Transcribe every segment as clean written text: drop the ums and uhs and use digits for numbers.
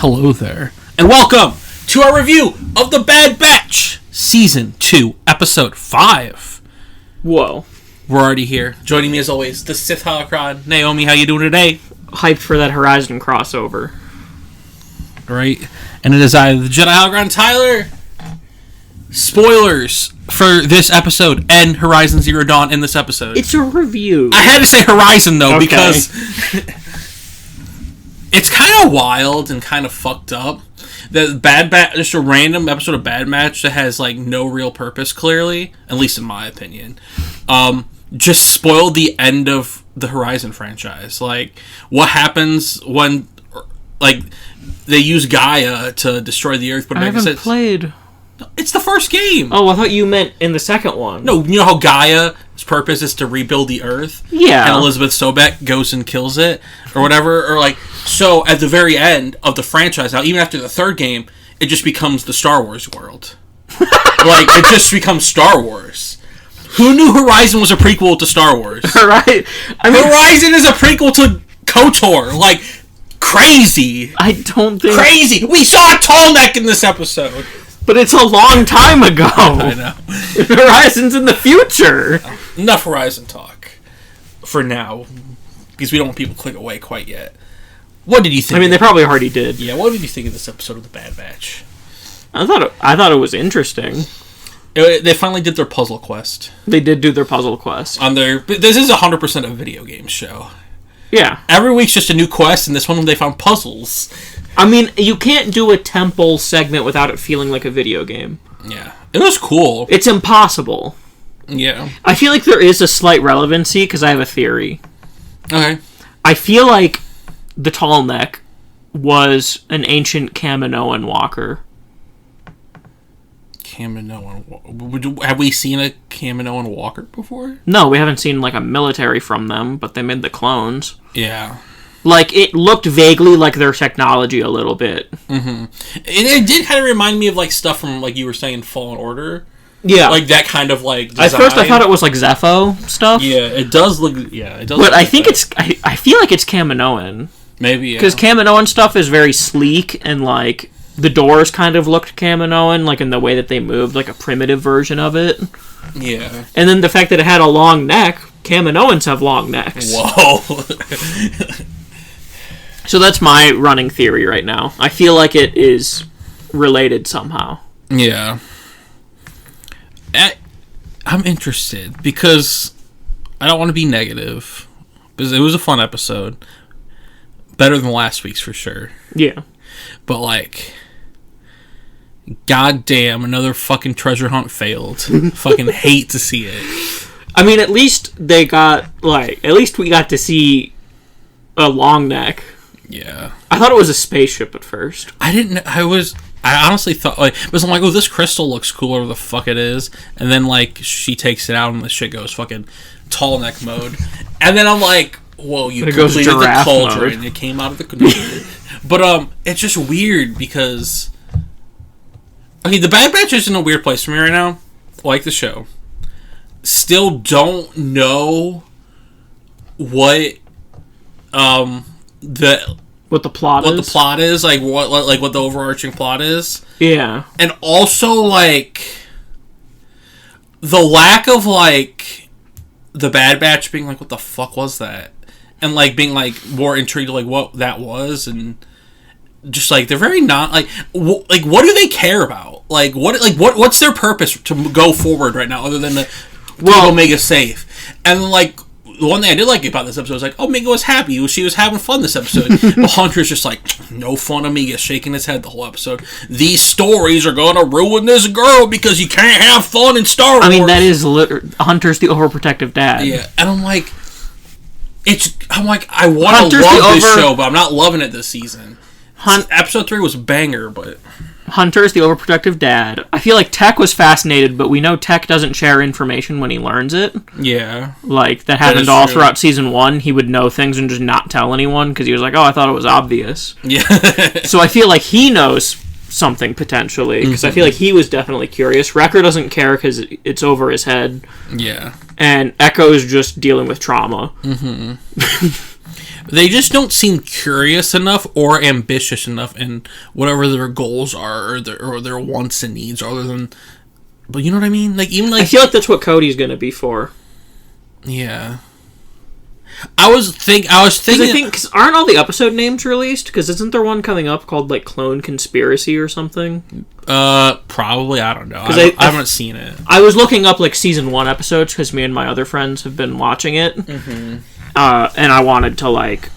Hello there, and welcome to our review of The Bad Batch, Season 2, Episode 5. Whoa. We're already here. Joining me as always, the Sith Holocron. Naomi, how you doing today? Hyped for that Horizon crossover. Right. And it is I, the Jedi Holocron, Tyler. Spoilers for this episode and Horizon Zero Dawn in this episode. It's a review. I had to say Horizon, though, Okay. because it's kind of wild and kind of fucked up. The Bad Batch, just a random episode of Bad Batch that has, like, no real purpose, clearly, at least in my opinion, just spoiled the end of the Horizon franchise. Like, what happens when, like, they use Gaia to destroy the Earth, but I haven't played. It's the first game. Oh, I thought you meant in the second one. No, you know how Gaia's purpose is to rebuild the Earth? Yeah. And Elizabeth Sobek goes and kills it, or whatever, or like, so at the very end of the franchise, now even after the third game, it just becomes the Star Wars world. Like, it just becomes Star Wars. Who knew Horizon was a prequel to Star Wars? Right. I mean, Horizon is a prequel to KOTOR. Like, crazy. I don't think... Crazy. We saw a tall neck in this episode. But it's a long time ago. I know. Horizon's in the future. Enough Horizon talk. For now. Because we don't want people to click away quite yet. What did you think? I mean, they probably already did. Yeah, what did you think of this episode of The Bad Batch? I thought it was interesting. They finally did their puzzle quest. They did do their puzzle quest. This is 100% a video game show. Yeah. Every week's just a new quest, and this one they found puzzles. I mean, you can't do a temple segment without it feeling like a video game. Yeah. It was cool. It's impossible. Yeah. I feel like there is a slight relevancy, because I have a theory. Okay. I feel like the tall neck was an ancient Kaminoan walker. Kaminoan. Have we seen a Kaminoan walker before? No, we haven't seen like a military from them, but they made the clones. Yeah. Like, it looked vaguely like their technology a little bit. Mm-hmm. It did kind of remind me of, like, stuff from, like, you were saying, Fallen Order. Yeah. Like, that kind of, like, design. At first I thought it was, like, Zepho stuff. Yeah, it does look... Yeah, it does. But I think it's... I feel like it's Kaminoan. Maybe, yeah. Because Kaminoan stuff is very sleek, and, like, the doors kind of looked Kaminoan, like, in the way that they moved, like, a primitive version of it. Yeah. And then the fact that it had a long neck, Kaminoans have long necks. Whoa. So that's my running theory right now. I feel like it is related somehow. Yeah. I'm interested, because I don't want to be negative, because it was a fun episode. Better than last week's, for sure. Yeah. But, like, goddamn, another fucking treasure hunt failed. Fucking hate to see it. I mean, at least we got to see a long neck. Yeah. I thought it was a spaceship at first. I honestly thought, like, because I'm like, oh, this crystal looks cool, whatever the fuck it is. And then, like, she takes it out and the shit goes fucking tall neck mode. And then I'm like, whoa, you completed the cauldron. And it came out of the... But, it's just weird because... Okay, The Bad Batch is in a weird place for me right now. Like the show. Still don't know what the plot is, like what the overarching plot is. Yeah. And also, like, the lack of, like, the Bad Batch being like, what the fuck was that? And, like, being, like, more intrigued, like, what that was, and just, like, they're very not, like, like, what do they care about? Like, what's their purpose to go forward right now, other than to keep Omega safe? And, like, the one thing I did like about this episode was, like, Omega was happy. She was having fun this episode. But Hunter's just like, no fun, Omega, shaking his head the whole episode. These stories are going to ruin this girl because you can't have fun in Star Wars. I mean, that is... Hunter's the overprotective dad. Yeah, and I'm like, I want to love this show, but I'm not loving it this season. Episode 3 was a banger, but... Hunter's the overprotective dad. I feel like Tech was fascinated, but we know Tech doesn't share information when he learns it. Yeah. Like, that happened all throughout Season 1. He would know things and just not tell anyone, because he was like, oh, I thought it was obvious. Yeah. So I feel like he knows something, potentially, because I feel like he was definitely curious. Wrecker doesn't care, because it's over his head. Yeah. And Echo's just dealing with trauma. Mm-hmm. They just don't seem curious enough or ambitious enough in whatever their goals are or their wants and needs, other than. But you know what I mean? Like even like I feel like that's what Cody's gonna be for. Yeah. I was thinking. Because aren't all the episode names released? Because isn't there one coming up called like Clone Conspiracy or something? Probably. I don't know. I haven't seen it. I was looking up like season 1 episodes because me and my other friends have been watching it, and I wanted to like,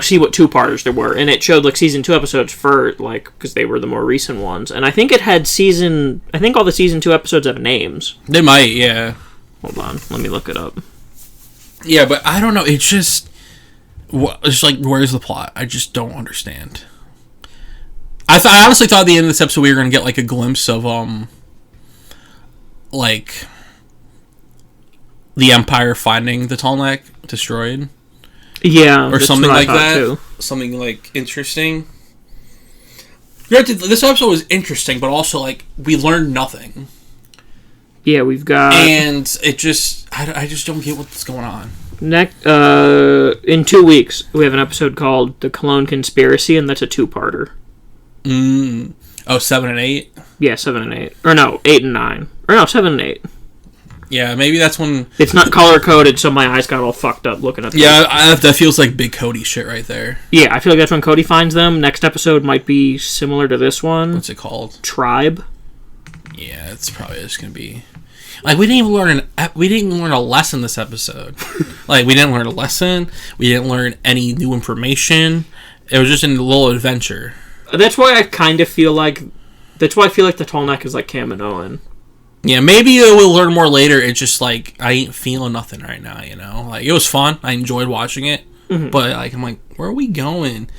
see what 2-parters there were, and it showed like season 2 episodes for like because they were the more recent ones, and I think it had I think all the season 2 episodes have names. They might, yeah. Hold on, let me look it up. Yeah, but I don't know. It's just like, where's the plot? I just don't understand. I honestly thought at the end of this episode we were going to get like a glimpse of like the Empire finding the Tallneck destroyed. Yeah, or something like that. Too. Something like interesting. Granted, this episode was interesting, but also like we learned nothing. Yeah, we've got... And it just... I just don't get what's going on. In 2 weeks, we have an episode called The Clone Conspiracy, and that's a 2-parter. Oh, 7 and 8? Yeah, 7 and 8. Or no, 8 and 9. Or no, 7 and 8. Yeah, maybe that's when... It's not color-coded, so my eyes got all fucked up looking at them. Yeah, that feels like big Cody shit right there. Yeah, I feel like that's when Cody finds them. Next episode might be similar to this one. What's it called? Tribe. Yeah, it's probably just gonna be like we didn't even learn a lesson this episode. Like we didn't learn a lesson. We didn't learn any new information. It was just a little adventure. That's why I kind of feel like. That's why I feel like the Tallneck is like Kaminoan. Yeah, maybe we'll learn more later. It's just like I ain't feeling nothing right now. Like it was fun. I enjoyed watching it, but like I'm like, where are we going?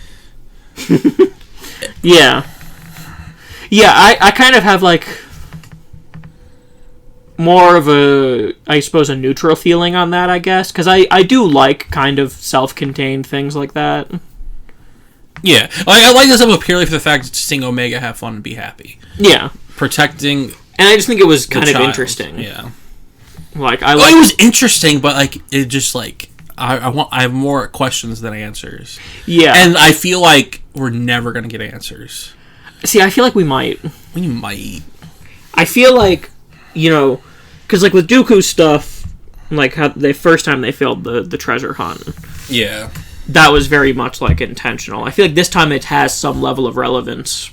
Yeah. I kind of have like. More of a, I suppose, a neutral feeling on that, I guess. Because I do like kind of self-contained things like that. Yeah. I like this episode purely for the fact that seeing Omega have fun and be happy. Yeah. Protecting... And I just think it was kind of interesting. Yeah. Like, it was interesting, but, like, it just, like... I have more questions than answers. Yeah. And I feel like we're never going to get answers. See, I feel like we might. We might. I feel like, because, like, with Dooku's stuff, like, how the first time they failed the treasure hunt. Yeah. That was very much, like, intentional. I feel like this time it has some level of relevance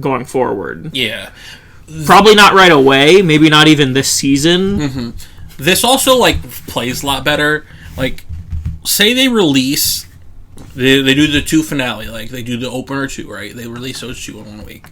going forward. Yeah. Probably not right away. Maybe not even this season. Mm-hmm. This also, like, plays a lot better. Like, say they release... They do the 2 finale. Like, they do the opener 2, right? They release those 2 in 1 week.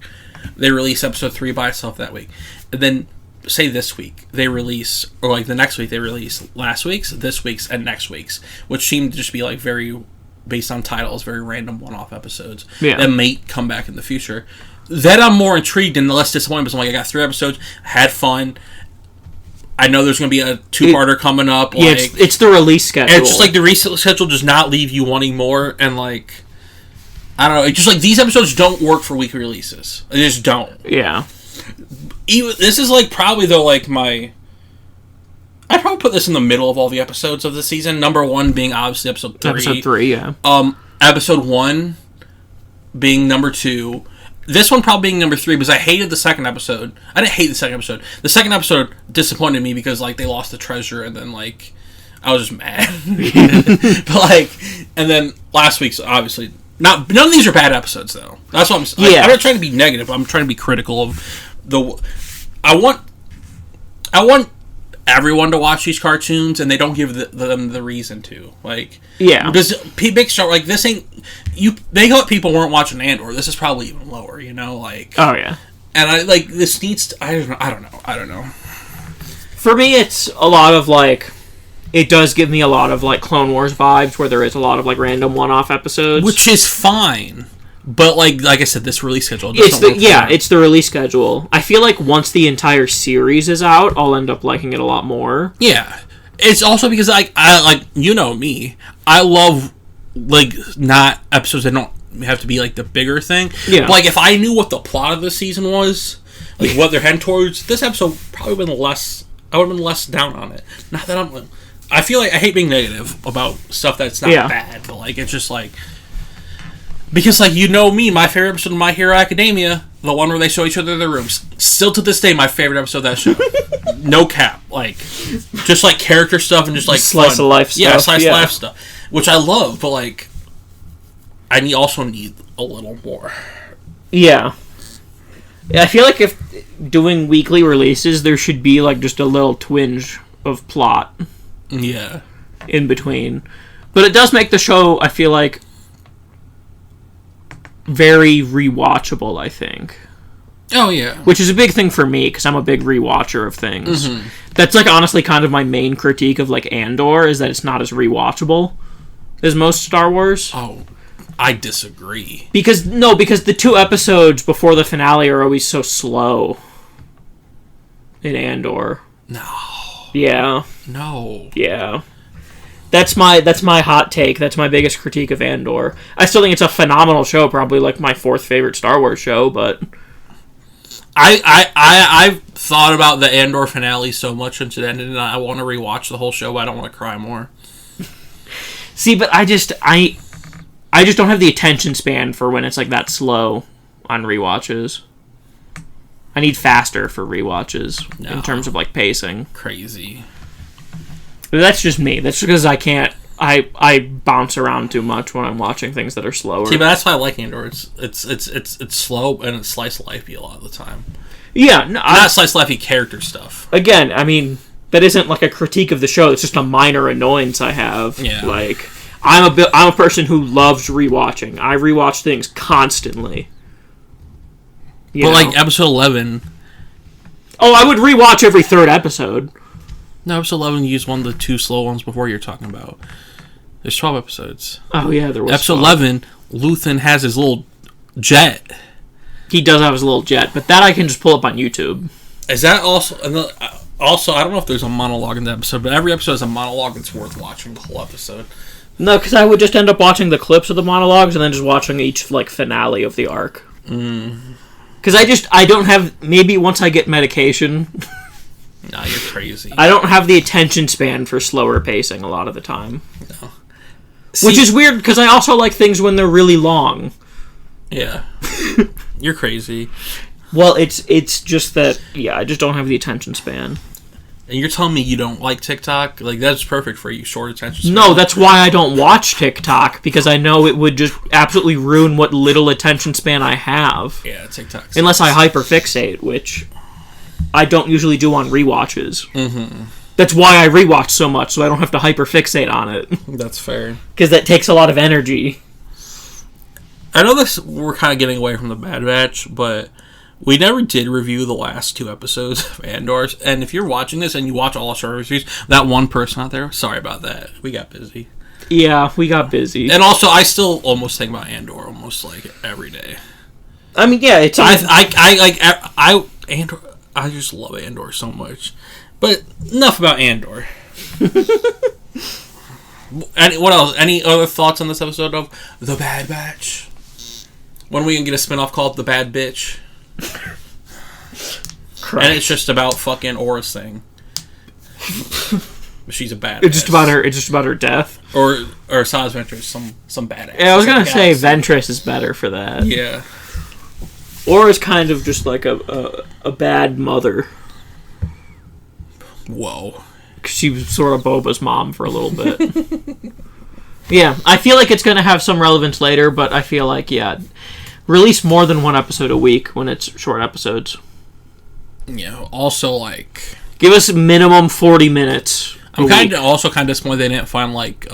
They release episode 3 by itself that week. And then, say this week, they release... Or, like, the next week, they release last week's, this week's, and next week's. Which seem to just be, like, very... Based on titles, very random one-off episodes. Yeah. That may come back in the future. Then I'm more intrigued and less disappointed because I'm like, I got 3 episodes, had fun... I know there's going to be a 2-parter coming up. Yeah, like, it's the release schedule. It's just like the release schedule does not leave you wanting more, and like, I don't know. It's just like these episodes don't work for weekly releases. They just don't. Yeah. This is like probably though like my. I'd probably put this in the middle of all the episodes of the season. Number 1 being obviously episode 3. Episode 3, yeah. Episode 1 being number 2. This one probably being number 3 because I hated the second episode. I didn't hate the second episode. The second episode disappointed me because like they lost the treasure and then like I was just mad. But like, and then last week's obviously none of these are bad episodes though. That's what I'm saying. I'm not trying to be negative. I'm trying to be critical of the. I want everyone to watch these cartoons and they don't give them the reason to like. Yeah. Because Big Star like this ain't. They thought people weren't watching Andor. This is probably even lower, like... Oh, yeah. And I, like, this needs to... I don't know. For me, it's a lot of, like... It does give me a lot of, like, Clone Wars vibes, where there is a lot of, like, random one-off episodes. Which is fine. But, like I said, this release schedule... It's the release schedule. I feel like once the entire series is out, I'll end up liking it a lot more. Yeah. It's also because, I you know me, I love... like not episodes that don't have to be like the bigger thing. Yeah. But, like if I knew what the plot of the season was, like what they're heading towards, this episode probably been less. I would have been less down on it. Not that I'm I feel like I hate being negative about stuff that's not bad, but like it's just like because like me, my favorite episode of My Hero Academia, the one where they show each other their rooms, still to this day my favorite episode of that show. No cap, like just like character stuff and just like slice of life stuff. Yeah, slice of life stuff, which I love, but like I also need a little more. Yeah. I feel like if doing weekly releases, there should be like just a little twinge of plot. Yeah. In between. But it does make the show, I feel like, very rewatchable, I think. Oh, yeah. Which is a big thing for me, because I'm a big rewatcher of things. Mm-hmm. That's, like, honestly kind of my main critique of, like, Andor, is that it's not as rewatchable as most Star Wars. Oh, I disagree. Because the 2 episodes before the finale are always so slow in Andor. No. Yeah. No. Yeah. That's my hot take. That's my biggest critique of Andor. I still think it's a phenomenal show, probably like my 4th favorite Star Wars show, but I've thought about the Andor finale so much since it ended, and I want to rewatch the whole show, but I don't want to cry more. See, but I just don't have the attention span for when it's like that slow on rewatches. I need faster for rewatches in terms of like pacing. Crazy. But that's just me. That's because I can't. I bounce around too much when I'm watching things that are slower. See, but that's why I like Andor. It's slow and it's slice of lifey a lot of the time. Yeah, not slice of lifey character stuff. Again, I mean that isn't like a critique of the show. It's just a minor annoyance I have. Yeah. Like I'm a person who loves rewatching. I rewatch things constantly. But like episode 11. Oh, I would rewatch every 3rd episode. No, episode 11 you used one of the 2 slow ones before you're talking about. There's 12 episodes. Oh yeah, there was episode 12. 11, Luthen has his little jet. He does have his little jet, but that I can just pull up on YouTube. Is that also... Also, I don't know if there's a monologue in the episode, but every episode has a monologue. It's worth watching the whole episode. No, because I would just end up watching the clips of the monologues and then just watching each like finale of the arc. Because I don't have... Maybe once I get medication... Nah, you're crazy. I don't have the attention span for slower pacing a lot of the time. No. Which is weird, because I also like things when they're really long. Yeah. You're crazy. Well, it's just that, yeah, I just don't have the attention span. And you're telling me you don't like TikTok? Like, that's perfect for you, short attention span. No, that's why I don't watch TikTok, because I know it would just absolutely ruin what little attention span I have. Yeah, TikTok sucks. Unless I hyperfixate, which I don't usually do on rewatches. Mm-hmm. That's why I rewatch so much, so I don't have to hyperfixate on it. That's fair. Because that takes a lot of energy. I know we're kind of getting away from the Bad Batch, but we never did review the last 2 episodes of Andor. And if you're watching this and you watch all our Star Wars reviews, that one person out there, sorry about that. We got busy. Yeah, we got busy. And also, I still almost think about Andor almost like every day. I mean, yeah, it's... Andor... I just love Andor so much. But enough about Andor. What else? Any other thoughts on this episode of The Bad Batch? When are we going to get a spinoff called The Bad Bitch? Christ. And it's just about fucking Aura's thing. She's a badass. It's just about her death. Or Asajj Ventress, some badass. Yeah, I was going to say Ventress is better for that. Yeah. Aura's kind of just like a bad mother. Whoa. She was sort of Boba's mom for a little bit. Yeah, I feel like it's going to have some relevance later, but I feel like, yeah, release more than 1 episode a week when it's short episodes. Yeah, also, like... Give us minimum 40 minutes. I'm kind of disappointed they didn't find, like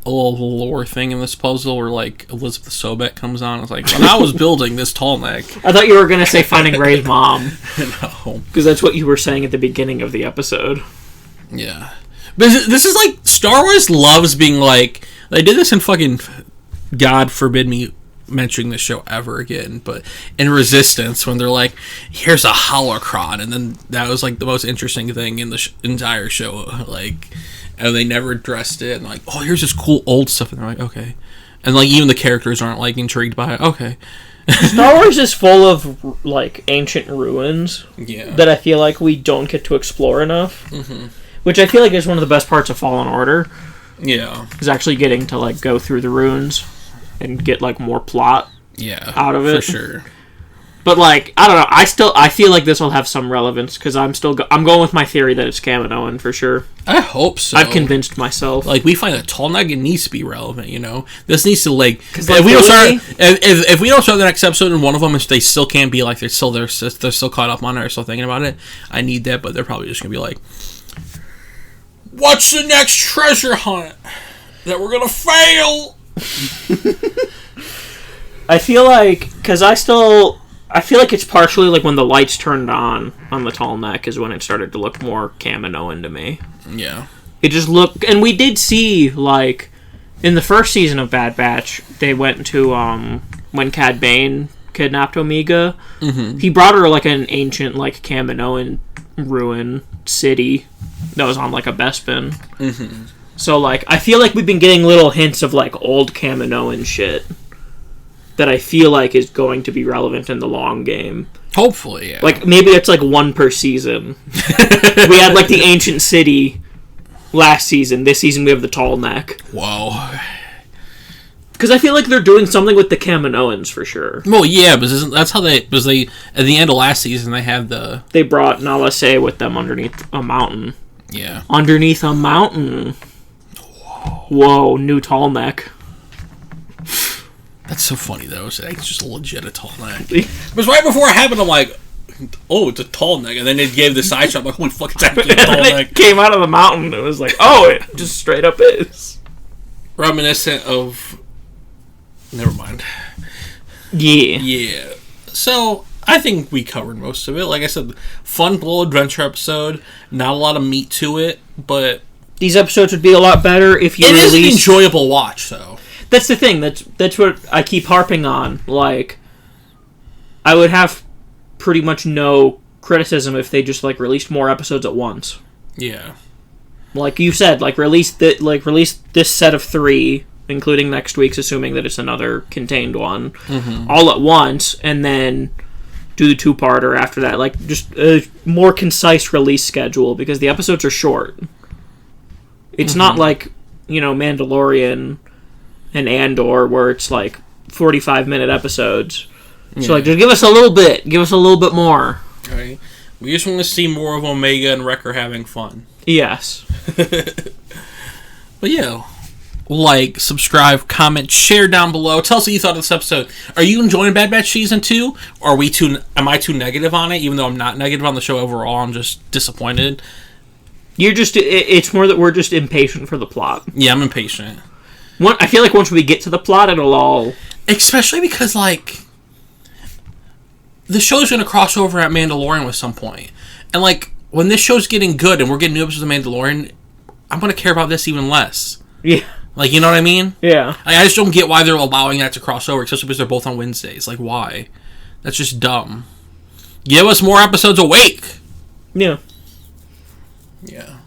a little lore thing in this puzzle where, like, Elizabeth Sobek comes on. It's like, when I was building this tall neck... I thought you were going to say finding Rey's mom. No. Because that's what you were saying at the beginning of the episode. Yeah. But this is, like, Star Wars loves being, like... They did this in fucking... God forbid me mentioning this show ever again, but in Resistance, when they're like, here's a holocron, and then that was, like, the most interesting thing in the entire show, like... And they never addressed it. And like, oh, here's this cool old stuff. And they're like, okay. And like, even the characters aren't like intrigued by it. Okay. Star Wars is full of like ancient ruins. Yeah. That I feel like we don't get to explore enough. Mm-hmm. Which I feel like is one of the best parts of Fallen Order. Yeah. Is actually getting to, like, go through the runes and get, like, more plot out of it. For sure. But, like, I don't know. I feel like this will have some relevance, because I'm going with my theory that it's Kaminoan for sure. I hope so. I've convinced myself. Like, we find a tall neck, it needs to be relevant, you know? This needs to, like... If we don't start the next episode and one of them, if they still can't be, like, they're still caught up on it or still thinking about it, I need that, but they're probably just gonna be like... What's the next treasure hunt that we're gonna fail? I feel like, because I feel like it's partially like when the lights turned on the tall neck is when it started to look more Kaminoan to me. Yeah. It just looked, and we did see, like, in the first season of Bad Batch, they went to, when Cad Bane kidnapped Omega, he brought her, like, an ancient, like, Kaminoan ruin city that was on, like, a Bespin. So, like, I feel like we've been getting little hints of, like, old Kaminoan shit that I feel like is going to be relevant in the long game. Hopefully, yeah. Like, maybe it's, like, one per season. We had, like, the ancient city last season. This season we have the tall neck. Whoa. Because I feel like they're doing something with the Kaminoans for sure. Well, yeah, but that's how they... Because they... At the end of last season, they had the... They brought Nala Se with them underneath a mountain. Yeah. Underneath a mountain. Whoa, new tall neck. That's so funny, though. It's just a legit tall neck. Because right before it happened, I'm like, oh, it's a tall neck. And then it gave the side shot. I'm like, holy fuck, it's actually a tall neck. It came out of the mountain. It was like, oh, it just straight up is. Reminiscent of... Never mind. Yeah. Yeah. So, I think we covered most of it. Like I said, fun little adventure episode. Not a lot of meat to it, but... These episodes would be a lot better if you released... It is an enjoyable watch, though. That's the thing. That's what I keep harping on. Like, I would have pretty much no criticism if they just, like, released more episodes at once. Yeah. Like you said, release this set of 3... including next week's, assuming that it's another contained one, all at once, and then do the 2-parter after that. Like, just a more concise release schedule, because the episodes are short. It's not like, you know, Mandalorian and Andor, where it's like 45-minute episodes. Yeah. So, like, just give us a little bit. Give us a little bit more. All right. We just want to see more of Omega and Wrecker having fun. Yes. But, yeah. Like, subscribe, comment, share down below. Tell us what you thought of this episode. Are you enjoying Bad Batch Season 2? Or am I too negative on it? Even though I'm not negative on the show overall, I'm just disappointed. It's more that we're just impatient for the plot. Yeah, I'm impatient. I feel like once we get to the plot, it'll all... Especially because, like, the show's going to cross over at Mandalorian at some point. And, like, when this show's getting good and we're getting new episodes of Mandalorian, I'm going to care about this even less. Yeah. Like, you know what I mean? Yeah. I just don't get why they're allowing that to cross over, especially because they're both on Wednesdays. Like, why? That's just dumb. Give us more episodes a week! Yeah. Yeah.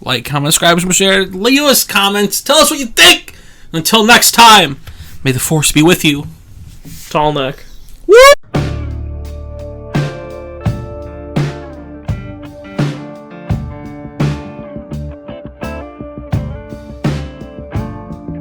Like, comment, subscribe, share. Leave us comments. Tell us what you think! Until next time, may the Force be with you. Tall neck.